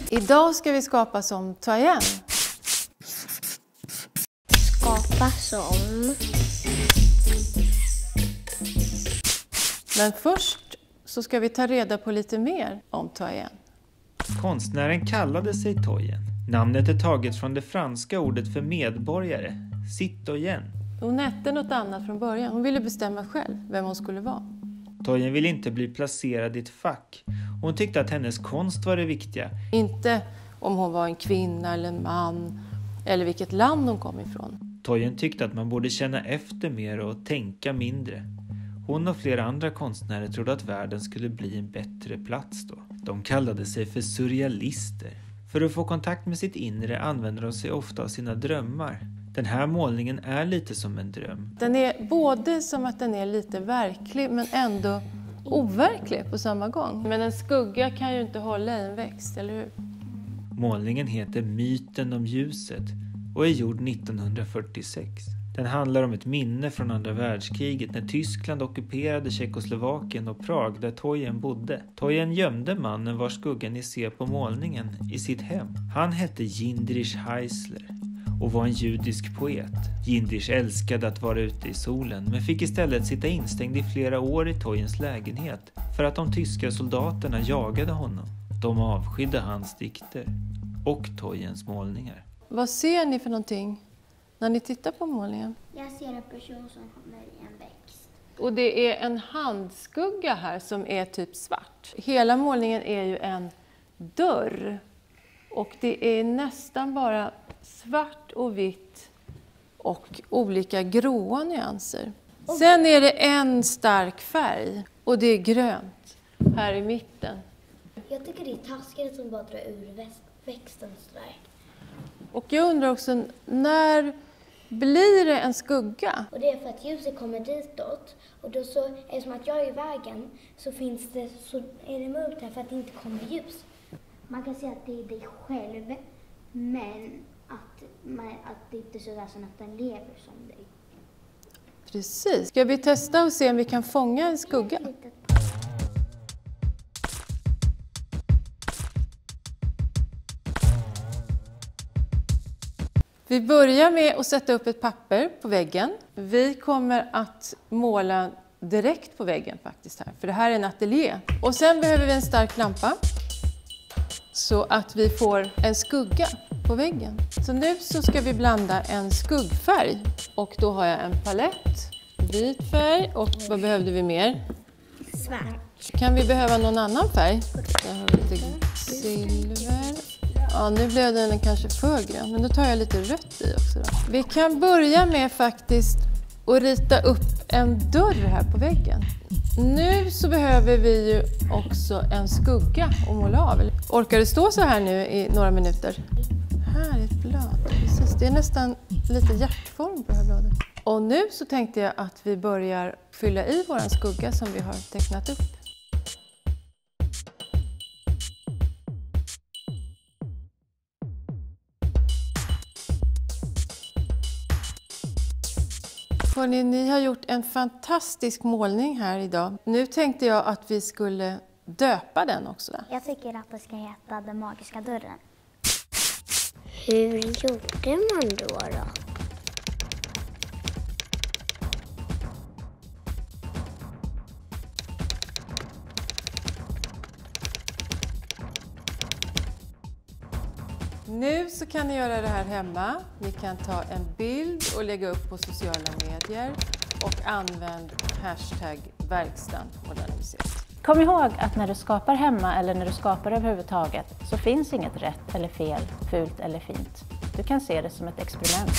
Idag ska vi skapa som Toyen. Skapa som. Men först så ska vi ta reda på lite mer om Toyen. Konstnären kallade sig Toyen. Namnet är taget från det franska ordet för medborgare, citoyen. Hon hette något annat från början. Hon ville bestämma själv vem hon skulle vara. Toyen ville inte bli placerad i ett fack. Hon tyckte att hennes konst var det viktiga. Inte om hon var en kvinna eller en man eller vilket land hon kom ifrån. Toyen tyckte att man borde känna efter mer och tänka mindre. Hon och flera andra konstnärer trodde att världen skulle bli en bättre plats då. De kallade sig för surrealister. För att få kontakt med sitt inre använder de sig ofta av sina drömmar. Den här målningen är lite som en dröm. Den är både som att den är lite verklig men ändå overklig på samma gång. Men en skugga kan ju inte hålla i en växt, eller hur? Målningen heter Myten om ljuset och är gjord 1946. Den handlar om ett minne från andra världskriget när Tyskland ockuperade Tjeckoslovakien och Prag där Toyen bodde. Toyen gömde mannen vars skugga ni ser på målningen i sitt hem. Han hette Jindřich Heisler och var en judisk poet. Jindřich älskade att vara ute i solen men fick istället sitta instängd i flera år i Toyens lägenhet för att de tyska soldaterna jagade honom. De avskydde hans dikter och Toyens målningar. Vad ser ni för någonting när ni tittar på målningen? Jag ser en person som kommer i en växt. Och det är en handskugga här som är typ svart. Hela målningen är ju en dörr. Och det är nästan bara svart och vitt och olika gråa nyanser. Sen är det en stark färg och det är grönt här i mitten. Jag tycker det är taskigt som bara drar ur växten sådär. Och jag undrar också, när blir det en skugga? Och det är för att ljuset kommer ditåt. Och då så, eftersom att jag är i vägen så är det mörkt här för att det inte kommer ljus. Man kan säga att det är dig själv, men att det inte är sådär som att den lever som dig. Precis. Ska vi testa och se om vi kan fånga en skugga? Vi börjar med att sätta upp ett papper på väggen. Vi kommer att måla direkt på väggen faktiskt här, för det här är en ateljé. Och sen behöver vi en stark lampa så att vi får en skugga på väggen. Så nu så ska vi blanda en skuggfärg och då har jag en palett, vit färg och vad behövde vi mer? Svart. Kan vi behöva någon annan färg? Jag har lite silver. Ja, nu blev den kanske för grön, men då tar jag lite rött i också då. Vi kan börja med faktiskt att rita upp en dörr här på väggen. Nu så behöver vi ju också en skugga att måla av. Orkar det stå så här nu i några minuter? Här är ett blad. Precis, det är nästan lite hjärtform på det här bladet. Och nu så tänkte jag att vi börjar fylla i våran skugga som vi har tecknat upp. Hörrni, ni har gjort en fantastisk målning här idag. Nu tänkte jag att vi skulle döpa den också. Jag tycker att det ska heta Den magiska dörren. Hur gjorde man då? Nu så kan ni göra det här hemma. Ni kan ta en bild och lägga upp på sociala medier och använd #verkstaden på Moderna Museet. Kom ihåg att när du skapar hemma eller när du skapar överhuvudtaget så finns inget rätt eller fel, fult eller fint. Du kan se det som ett experiment.